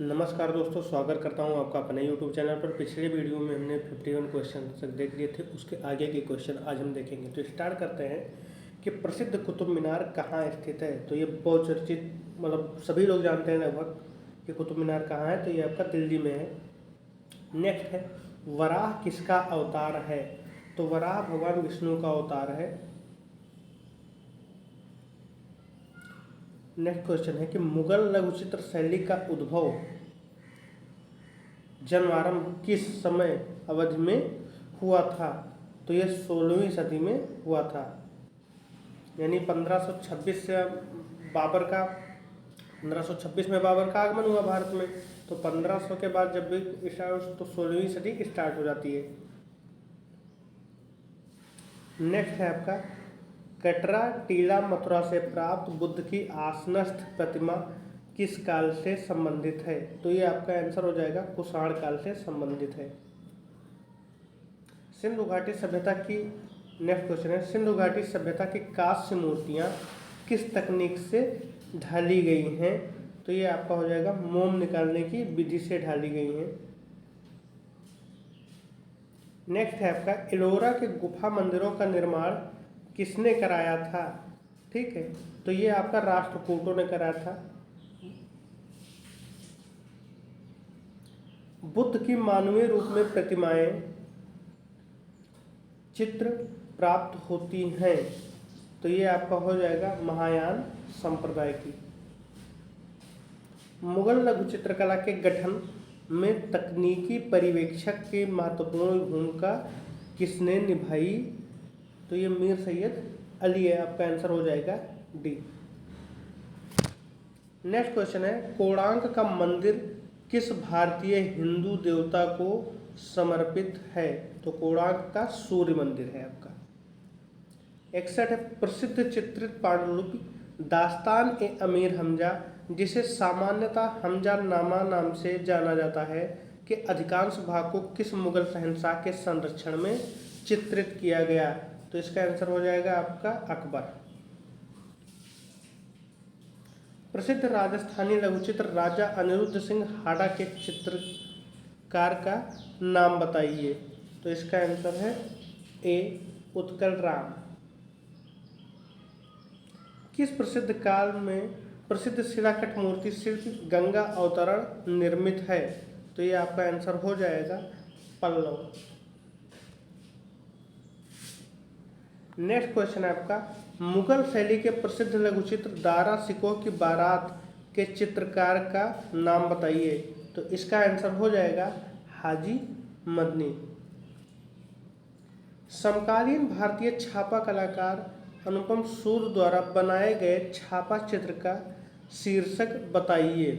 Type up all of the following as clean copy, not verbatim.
नमस्कार दोस्तों, स्वागत करता हूं आपका अपने YouTube चैनल पर। पिछले वीडियो में हमने 51 क्वेश्चन तक देख लिए थे, उसके आगे के क्वेश्चन आज हम देखेंगे। तो स्टार्ट करते हैं कि प्रसिद्ध कुतुब मीनार कहाँ स्थित है। तो ये बहुत चर्चित, मतलब सभी लोग जानते हैं लगभग कि कुतुब मीनार कहाँ है। तो ये आपका दिल्ली में है। नेक्स्ट है, वराह किसका अवतार है। तो वराह भगवान विष्णु का अवतार है। नेक्स्ट क्वेश्चन है कि मुगल लघुचित्र शैली का उद्भव जन्मारंभ किस समय अवधि में हुआ था। तो यह 16वीं सदी में हुआ था, यानी 1526 से बाबर का 1526 में बाबर का आगमन हुआ भारत में। तो 1500 के बाद जब भी स्टार्ट, तो 16वीं सदी स्टार्ट हो जाती है। नेक्स्ट है आपका, कटरा टीला मथुरा से प्राप्त बुद्ध की आसनस्थ प्रतिमा किस काल से संबंधित है। तो ये आपका आंसर हो जाएगा कुषाण काल से संबंधित है। सिंधु घाटी सभ्यता की, नेक्स्ट क्वेश्चन है, सिंधु घाटी सभ्यता की कांस्य मूर्तियां किस तकनीक से ढाली गई हैं। तो ये आपका हो जाएगा मोम निकालने की विधि से ढाली गई हैं। नेक्स्ट है आपका, एलोरा के गुफा मंदिरों का निर्माण किसने कराया था। ठीक है, तो ये आपका राष्ट्रकूटों ने कराया था। बुद्ध की मानवीय रूप में प्रतिमाएं चित्र प्राप्त होती हैं। तो ये आपका हो जाएगा महायान संप्रदाय की। मुगल लघु चित्रकला के गठन में तकनीकी पर्यवेक्षक की महत्वपूर्ण भूमिका किसने निभाई। तो ये मीर सैयद अली है। आपका आंसर हो जाएगा डी। नेक्स्ट क्वेश्चन है, कोणार्क का मंदिर किस भारतीय हिंदू देवता को समर्पित है। तो कोणार्क का सूर्य मंदिर है आपका। 61 है, प्रसिद्ध चित्रित पांडुलिपि दास्तान ए अमीर हमजा, जिसे सामान्यतः हमजा नामा नाम से जाना जाता है, कि अधिकांश भाग को किस मुगल शहंशाह के संरक्षण में चित्रित किया गया। तो इसका आंसर हो जाएगा आपका अकबर। प्रसिद्ध राजस्थानी लघुचित्र राजा अनिरुद्ध सिंह हाडा के चित्रकार का नाम बताइए। तो इसका आंसर है ए उत्कल राम। किस प्रसिद्ध काल में प्रसिद्ध शिलाकट मूर्ति शिल्प गंगा अवतरण निर्मित है। तो ये आपका आंसर हो जाएगा पल्लव। नेक्स्ट क्वेश्चन है आपका, मुगल शैली के प्रसिद्ध लघुचित्र दारा सिकोह की बारात के चित्रकार का नाम बताइए। तो इसका आंसर हो जाएगा हाजी मदनी। समकालीन भारतीय छापा कलाकार अनुपम सूद द्वारा बनाए गए छापा चित्र का शीर्षक बताइए।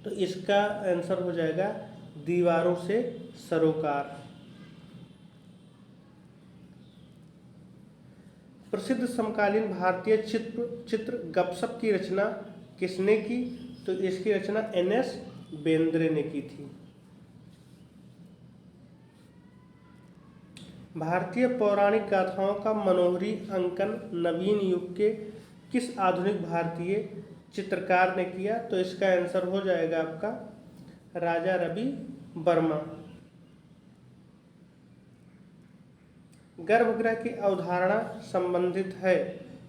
तो इसका आंसर हो जाएगा दीवारों से सरोकार। प्रसिद्ध समकालीन भारतीय चित्र गपसप की रचना किसने की। तो इसकी रचना NS बेंद्रे ने की थी। भारतीय पौराणिक गाथाओं का मनोहरी अंकन नवीन युग के किस आधुनिक भारतीय चित्रकार ने किया। तो इसका आंसर हो जाएगा आपका राजा रवि वर्मा। गर्भगृह की अवधारणा संबंधित है।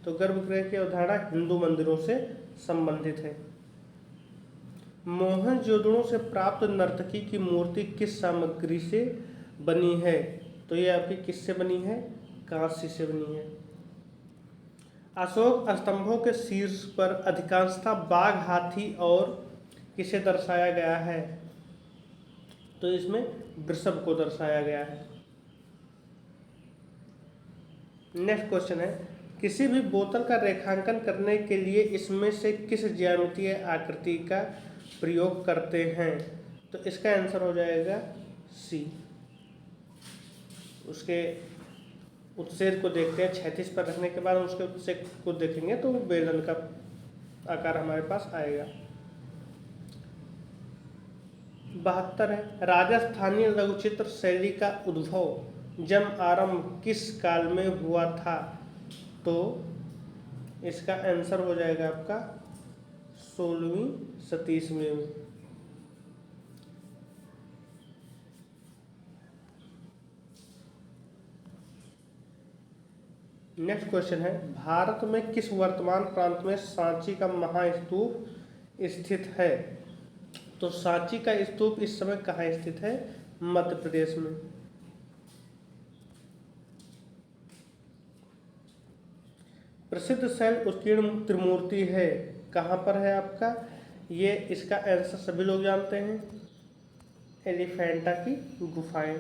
तो गर्भगृह की अवधारणा हिंदू मंदिरों से संबंधित है। मोहनजोदड़ो से प्राप्त नर्तकी की मूर्ति किस सामग्री से बनी है। तो ये आपकी किससे बनी है, कांस्य से बनी है। अशोक स्तंभों के शीर्ष पर अधिकांशतः बाघ, हाथी और किसे दर्शाया गया है। तो इसमें वृषभ को दर्शाया गया है। नेक्स्ट क्वेश्चन है, किसी भी बोतल का रेखांकन करने के लिए इसमें से किस ज्यामितीय आकृति का प्रयोग करते हैं। तो इसका आंसर हो जाएगा सी। उसके उत्सेद को देखते हैं, 36 पर रखने के बाद उसके उत्सेद को देखेंगे तो बेलन का आकार हमारे पास आएगा। 72 है, राजस्थानी लघुचित्र शैली का उद्भव जन्म आरंभ किस काल में हुआ था। तो इसका आंसर हो जाएगा आपका 16वीं 37वीं में। नेक्स्ट क्वेश्चन है, भारत में किस वर्तमान प्रांत में सांची का महास्तूप स्थित है? तो सांची का स्तूप इस समय कहाँ स्थित है? मध्य प्रदेश में। प्रसिद्ध शैल उत्कीर्ण त्रिमूर्ति है, कहाँ पर है आपका? ये इसका आंसर सभी लोग जानते हैं, एलिफेंटा की गुफाएं।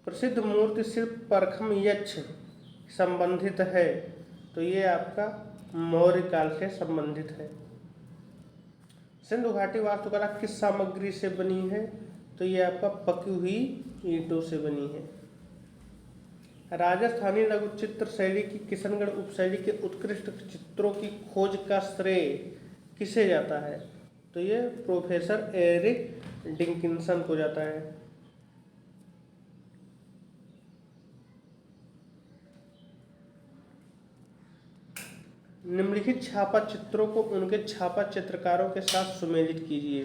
प्रसिद्ध मूर्ति शिल्प परखम यक्ष संबंधित है, तो ये आपका मौर्य काल से संबंधित है। सिंधु घाटी वास्तुकला किस सामग्री से बनी है? तो ये आपका पकी हुई ईंटों से बनी है। राजस्थानी लघु चित्र शैली की किशनगढ़ उपशैली के उत्कृष्ट चित्रों की खोज का श्रेय किसे जाता है? तो ये प्रोफेसर एरिक डिकिंसन को जाता है। निम्नलिखित छापा चित्रों को उनके छापा चित्रकारों के साथ सुमेलित कीजिए।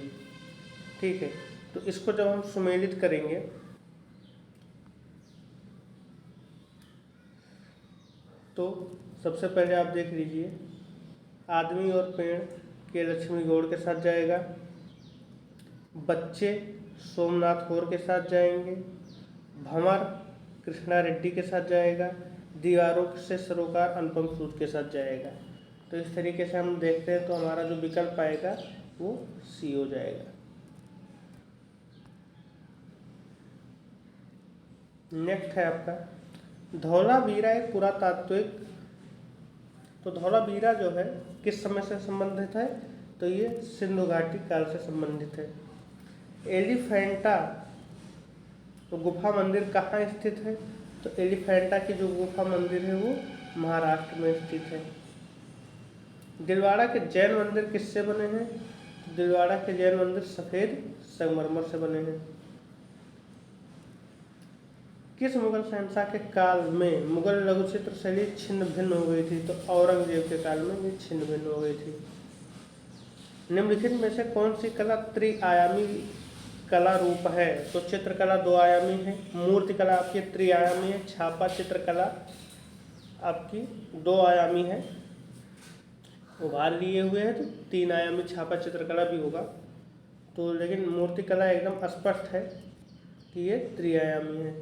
ठीक है, तो इसको जब हम सुमेलित करेंगे तो सबसे पहले आप देख लीजिए, आदमी और पेड़ के लक्ष्मी गौड़ के साथ जाएगा, बच्चे सोमनाथ गौर के साथ जाएंगे, भंवर कृष्णा रेड्डी के साथ जाएगा, दीवारों से सरोकार अनुपम सूद के साथ जाएगा। तो इस तरीके से हम देखते हैं तो हमारा जो विकल्प आएगा वो सी हो जाएगा। नेक्स्ट है आपका धौलावीरा एक पुरातात्विक, तो धौलावीरा जो है किस समय से संबंधित है? तो ये सिंधु घाटी काल से संबंधित है। एलिफेंटा तो गुफा मंदिर कहाँ स्थित है? तो एलिफेंटा की जो गुफा मंदिर है वो महाराष्ट्र में स्थित है। दिलवाड़ा के जैन मंदिर किससे बने हैं? तो दिलवाड़ा के जैन मंदिर सफ़ेद संगमरमर से बने हैं। किस मुगल शहंशाह के काल में मुगल लघु चित्र शैली छिन्न भिन्न हो गई थी? तो औरंगजेब के काल में ये छिन्न भिन्न हो गई थी। निम्नलिखित में से कौन सी कला त्रिआयामी कला रूप है? तो चित्रकला 2 आयामी है, मूर्ति कला आपकी त्रिआयामी है, छापा चित्रकला आपकी 2 आयामी है, उभार लिए हुए है तो 3 आयामी छापा चित्रकला भी होगा। तो लेकिन मूर्ति कला एकदम स्पष्ट है कि ये त्रिआयामी है।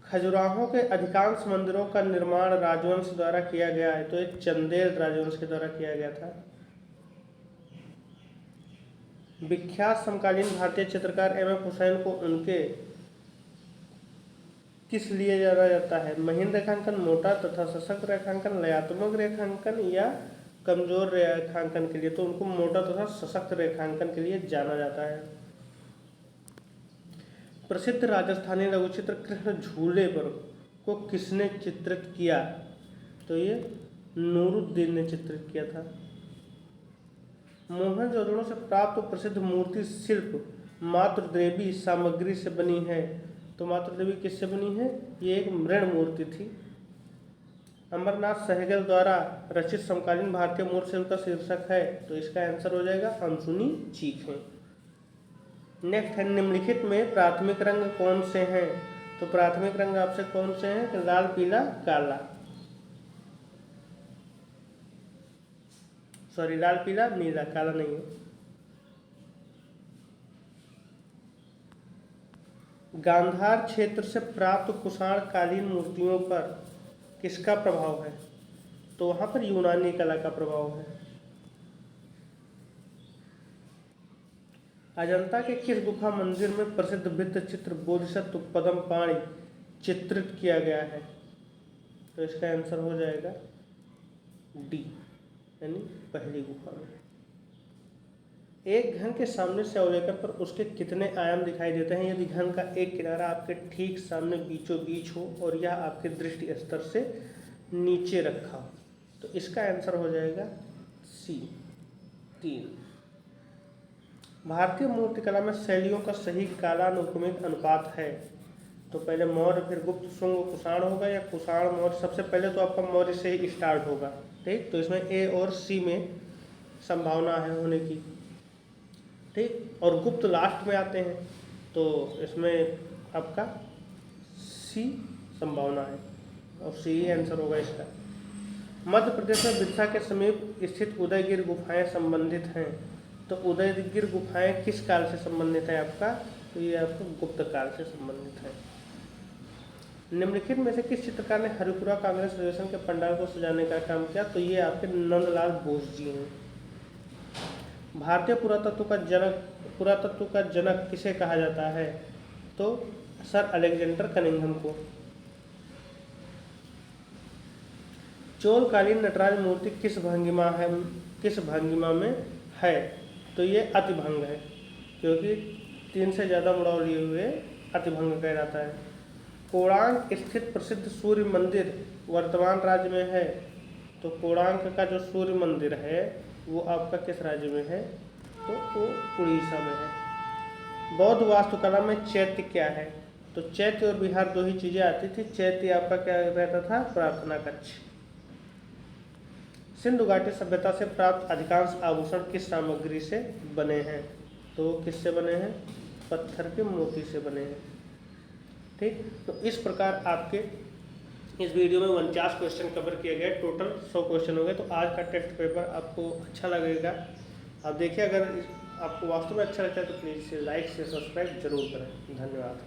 खजुराहो के अधिकांश मंदिरों का निर्माण राजवंश द्वारा किया गया है, तो ये चंदेल राजवंश के द्वारा किया गया था। विख्यात समकालीन भारतीय चित्रकार एम एफ हुसैन को उनके किस लिए जाना जाता है? महीन रेखांकन, मोटा तथा सशक्त रेखांकन, लयात्मक रेखांकन या कमजोर रेखांकन के लिए? तो उनको मोटा तथा सशक्त रेखांकन के लिए जाना जाता है। प्रसिद्ध राजस्थानी लघुचित्र कृष्ण झूले पर को किसने चित्रित किया? तो ये नूरुद्दीन ने चित्रित किया था। मोहनजोदड़ो से प्राप्त प्रसिद्ध मूर्ति शिल्प मातृदेवी सामग्री से बनी है, तो मातृदेवी किससे बनी है? ये एक मृण मूर्ति थी। अमरनाथ सहगल द्वारा रचित समकालीन भारतीय मूर्ति शिल्प का शीर्षक है, तो इसका आंसर हो जाएगा अनसुनी चीखें। नेक्स्ट है निम्नलिखित में प्राथमिक रंग कौन से हैं? तो प्राथमिक रंग आपसे कौन से हैं? लाल, पीला, काला, सॉरी लाल, पीला, नीला, काला नहीं है। गांधार क्षेत्र से प्राप्त कुषाण कालीन मूर्तियों पर किसका प्रभाव है? तो वहां पर यूनानी कला का प्रभाव है। अजंता के किस गुफा मंदिर में प्रसिद्ध भित्ति चित्र बोधिसत्व पद्म पाणि चित्रित किया गया है? तो इसका आंसर हो जाएगा डी, यानी पहली गुफा में। एक घन के सामने से अवलोकन पर उसके कितने आयाम दिखाई देते हैं यदि घन का एक किनारा आपके ठीक सामने बीचों बीच हो और यह आपके दृष्टि स्तर से नीचे रखा हो? तो इसका आंसर हो जाएगा सी, 3। भारतीय मूर्तिकला में शैलियों का सही कालानुक्रमिक अनुपात है? तो पहले मौर्य, फिर गुप्त, शुंग, कुषाण होगा या कुषाण मौर्य? सबसे पहले तो आपका मौर्य से ही स्टार्ट होगा। ठीक, तो इसमें ए और सी में संभावना है होने की। ठीक, और गुप्त लास्ट में आते हैं। तो इसमें आपका सी संभावना है और सी ही आंसर होगा इसका। मध्य प्रदेश में बिरसा के समीप स्थित उदयगिर गुफाएं संबंधित हैं, तो उदयगिर गुफाएं किस काल से संबंधित है आपका, तो ये आपको गुप्त काल से संबंधित है। निम्नलिखित में से किस चित्रकार ने हरिपुरा कांग्रेस अधिवेशन के पंडाल को सजाने का काम किया, तो ये आपके नंदलाल बोस जी हैं। भारतीय पुरातत्व का जनक किसे कहा जाता है, तो सर अलेक्जेंडर कनिंघम को। चोलकालीन नटराज मूर्ति किस भंगिमा में है, तो ये अतिभंग है, क्योंकि 3 से ज़्यादा मुड़ाव लिए हुए अतिभंग कहलाता है। कोणार्क स्थित प्रसिद्ध सूर्य मंदिर वर्तमान राज्य में है, तो कोणार्क का जो सूर्य मंदिर है वो आपका किस राज्य में है, तो वो उड़ीसा में है। बौद्ध वास्तुकला में चैत्य क्या है, तो चैत्य और विहार 2 ही चीज़ें आती थी। चैत्य आपका क्या रहता था, प्रार्थना कक्ष। सिंधु घाटी सभ्यता से प्राप्त अधिकांश आभूषण किस सामग्री से बने हैं, तो किससे बने हैं, पत्थर के मोती से बने हैं। ठीक, तो इस प्रकार आपके इस वीडियो में 49 क्वेश्चन कवर किए गए, टोटल 100 क्वेश्चन हो गए। तो आज का टेस्ट पेपर आपको अच्छा लगेगा, आप देखिए। अगर आपको वास्तव में अच्छा लगता है तो प्लीज़ लाइक से सब्सक्राइब जरूर करें। धन्यवाद।